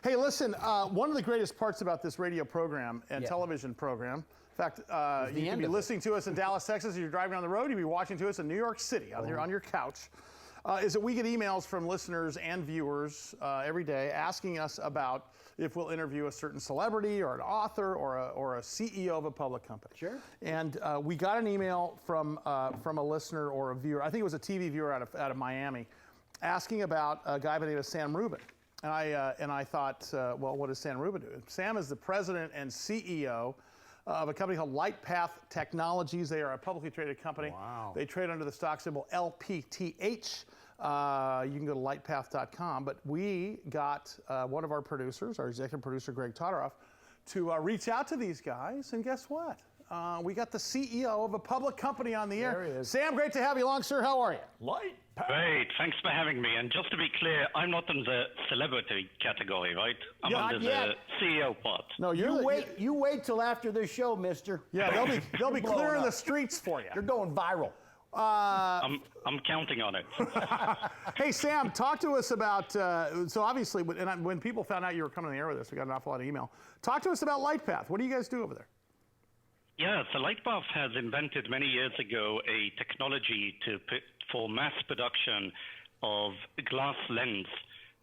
Hey, listen, one of the greatest parts about this radio program and television program, in fact, you can be listening to us in Dallas, Texas, as you're driving down the road, you'll be watching to us in New York City on your couch, is that we get emails from listeners and viewers every day asking us about if we'll interview a certain celebrity or an author or a CEO of a public company. Sure. And we got an email from a listener or a viewer, I think it was a TV viewer out of Miami, asking about a guy by the name of Sam Rubin. And I thought, well, what does Sam Rubin do? Sam is the president and CEO of a company called LightPath Technologies. They are a publicly traded company. Wow. They trade under the stock symbol LPTH. You can go to lightpath.com. But we got one of our producers, our executive producer, Greg Todoroff, to reach out to these guys. And guess what? We got the CEO of a public company on the air. There he is. Sam, great to have you along, sir. How are you? LightPath. Great, thanks for having me. And just to be clear, I'm not in the celebrity category, right? I'm under the CEO part. No, You wait till after this show, mister. Yeah, they'll be clearing the streets for you. You're going viral. I'm counting on it. Hey, Sam, talk to us about, so obviously, when people found out you were coming on the air with us, we got an awful lot of email. Talk to us about LightPath. What do you guys do over there? Yeah, so LightPath has invented many years ago a technology for mass production of glass lens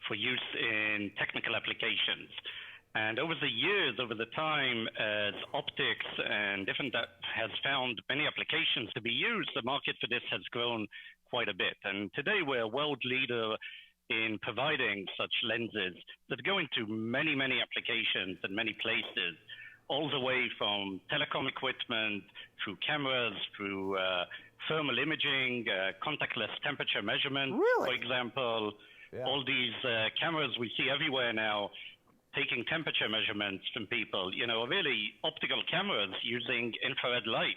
for use in technical applications. And over the years, over the time, as optics and different that has found many applications to be used, the market for this has grown quite a bit. And today we're a world leader in providing such lenses that go into many, many applications and many places, all the way from telecom equipment, through cameras, through thermal imaging, contactless temperature measurement, for example. All these cameras we see everywhere now, taking temperature measurements from people, really optical cameras using infrared light,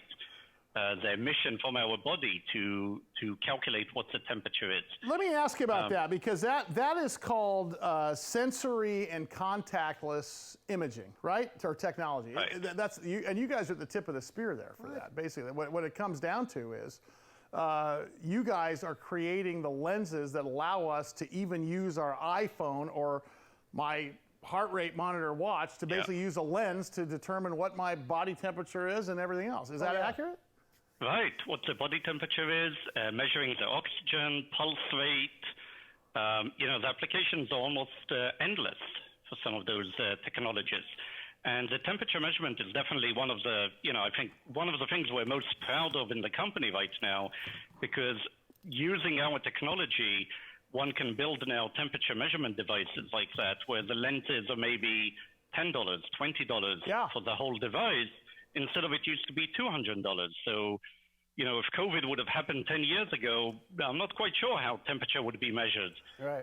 the emission from our body to calculate what the temperature is. Let me ask you about that, because that is called sensory and contactless imaging, right? Or technology. Right. And you guys are at the tip of the spear there for that, basically. What it comes down to is you guys are creating the lenses that allow us to even use our iPhone or my heart rate monitor watch to basically use a lens to determine what my body temperature is and everything else. Is that accurate? Right, what the body temperature is, measuring the oxygen, pulse rate. The applications are almost endless for some of those technologies. And the temperature measurement is definitely one of the, I think one of the things we're most proud of in the company right now, because using our technology, one can build now temperature measurement devices like that, where the lenses are maybe $10, $20 for the whole device, instead of it used to be $200. So, if COVID would have happened 10 years ago, I'm not quite sure how temperature would be measured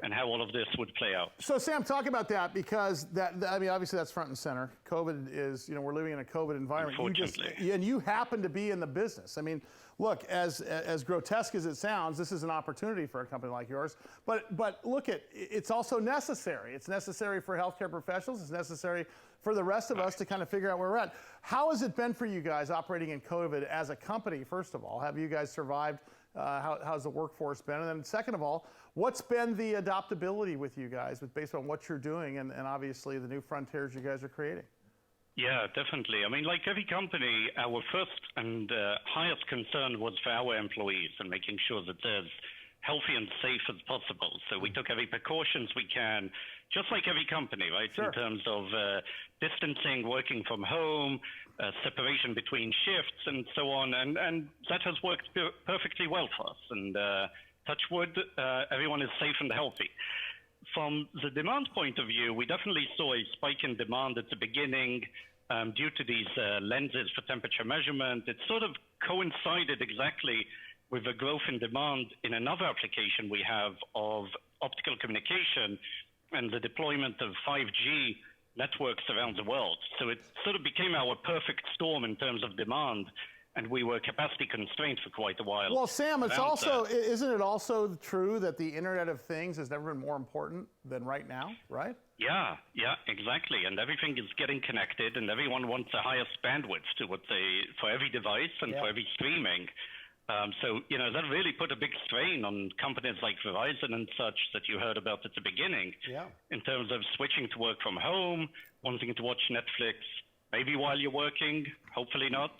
and how all of this would play out. So, Sam, talk about that, because obviously that's front and center. COVID is, we're living in a COVID environment. Unfortunately. And you happen to be in the business. I mean, look, as grotesque as it sounds, this is an opportunity for a company like yours. But look, it's also necessary. It's necessary for healthcare professionals. It's necessary for the rest of us to kind of figure out where we're at. How has it been for you guys operating in COVID as a company, first of all? Have you guys survived? How's the workforce been? And then second of all, what's been the adaptability with you guys based on what you're doing and obviously the new frontiers you guys are creating? Yeah, definitely. I mean, like every company, our first and highest concern was for our employees and making sure that they're as healthy and safe as possible. So we took every precautions we can, just like every company, right? Sure. In terms of distancing, working from home, separation between shifts, and so on. And that has worked perfectly well for us. And touch wood, everyone is safe and healthy. From the demand point of view, we definitely saw a spike in demand at the beginning due to these lenses for temperature measurement. It sort of coincided exactly with the growth in demand in another application we have of optical communication and the deployment of 5G networks around the world. So it sort of became our perfect storm in terms of demand, and we were capacity constrained for quite a while. Well, Sam, isn't it also true that the Internet of Things has never been more important than right now, right? Yeah, exactly. And everything is getting connected, and everyone wants the highest bandwidth for every device and for every streaming. So, that really put a big strain on companies like Verizon and such that you heard about at the beginning. Yeah. In terms of switching to work from home, wanting to watch Netflix, maybe while you're working, hopefully not.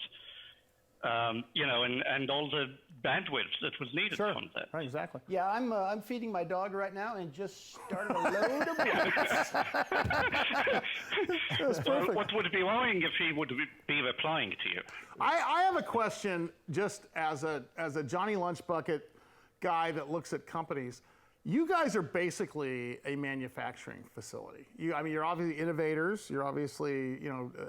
And all the bandwidth that was needed from that. Right, exactly. Yeah, I'm feeding my dog right now and just started a load of books. That's perfect. What would be wrong if he would be replying to you? I have a question just as a Johnny Lunchbucket guy that looks at companies. You guys are basically a manufacturing facility. You're obviously innovators. You're obviously,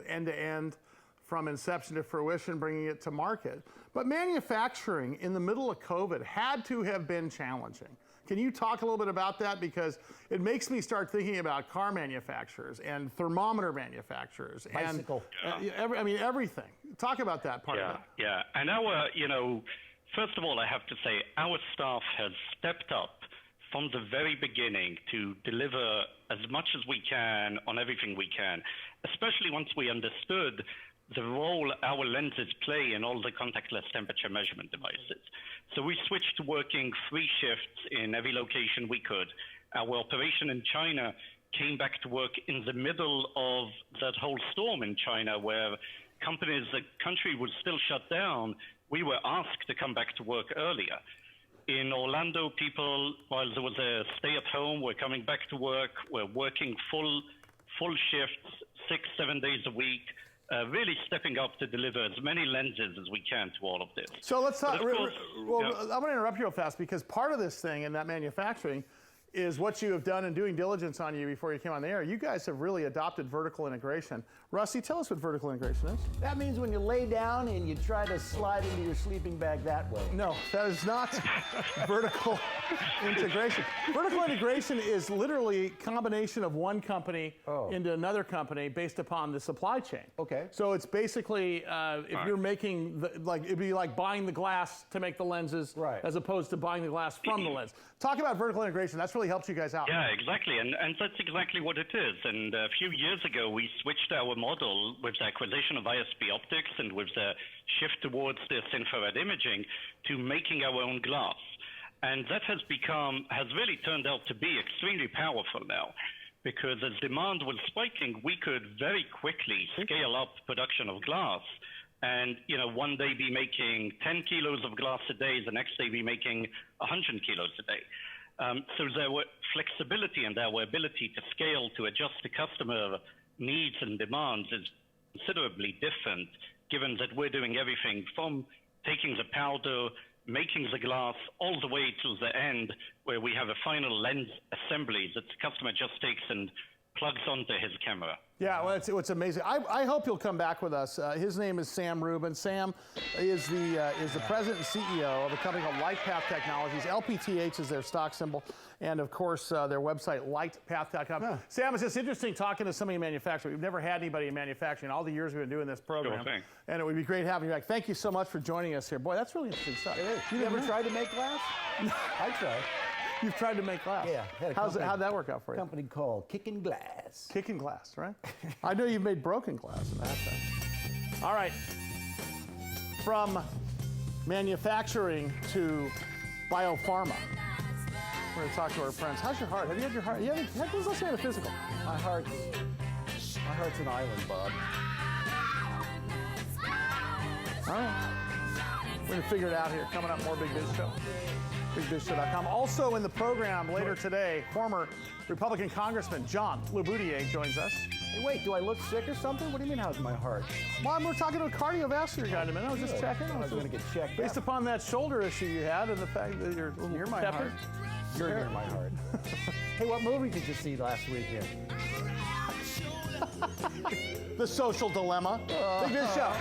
end to end from inception to fruition, bringing it to market. But manufacturing in the middle of COVID had to have been challenging. Can you talk a little bit about that? Because it makes me start thinking about car manufacturers and thermometer manufacturers. Bicycle. And everything. Talk about that part of it. Yeah. And first of all, I have to say, our staff has stepped up from the very beginning to deliver as much as we can on everything we can, especially once we understood the role our lenses play in all the contactless temperature measurement devices. So we switched to working 3 shifts in every location we could. Our operation in China came back to work in the middle of that whole storm in China where the country was still shut down. We were asked to come back to work earlier. In Orlando, people, while there was a stay at home, were coming back to work. We're working full shifts, 6-7 days a week, really stepping up to deliver as many lenses as we can to all of this. So let's talk. Of course, I'm going to interrupt you real fast because part of this thing in that manufacturing is what you have done in doing diligence on you before you came on the air. You guys have really adopted vertical integration. Rusty, tell us what vertical integration is. That means when you lay down and you try to slide into your sleeping bag that way. No, that is not vertical integration. Vertical integration is literally combination of one company into another company based upon the supply chain. Okay. So it's basically if you're making it'd be like buying the glass to make the lenses, right, as opposed to buying the glass from the lens. Talk about vertical integration. That's really helped you guys out. Yeah, exactly, and that's exactly what it is. And a few years ago, we switched our model with the acquisition of ISP Optics and with the shift towards this infrared imaging to making our own glass. And that has really turned out to be extremely powerful now, because as demand was spiking, we could very quickly scale up production of glass. And, one day be making 10 kilos of glass a day, the next day be making 100 kilos a day. So there were flexibility and our ability to scale to adjust to customer needs and demands is considerably different, given that we're doing everything from taking the powder, making the glass, all the way to the end where we have a final lens assembly that the customer just takes and plugs onto his camera. Yeah, well, it's amazing. I hope you'll come back with us. His name is Sam Rubin. Sam is the president and CEO of a company called LightPath Technologies. LPTH is their stock symbol, and of course their website, lightpath.com. Yeah. Sam, it's just interesting talking to somebody in manufacturing. We've never had anybody in manufacturing all the years we've been doing this program, sure thing. And it would be great having you back. Thank you so much for joining us here. Boy, that's really interesting stuff. It is. You ever tried to make glass? I tried. You've tried to make glass. Yeah. How'd that work out for you? A company called Kicking Glass. Kicking glass, right? I know you've made broken glass in that thing. All right. From manufacturing to biopharma. We're going to talk to our friends. How's your heart? Have you had your heart? Let's say the physical. My heart's an island, Bob. All right. We're going to figure it out here. Coming up, more Big Biz Show. BigBizShow.com. Also in the program later today, former Republican Congressman John Laboutier joins us. Hey, wait, do I look sick or something? What do you mean, how's my heart? Well, we're talking to a cardiovascular guy in a minute. I was just checking. I was going to get checked based upon that shoulder issue you had and the fact that you're a little near my peppered. heart. You're near my heart. Hey, what movie did you see last weekend? The Social Dilemma. Big Biz Show.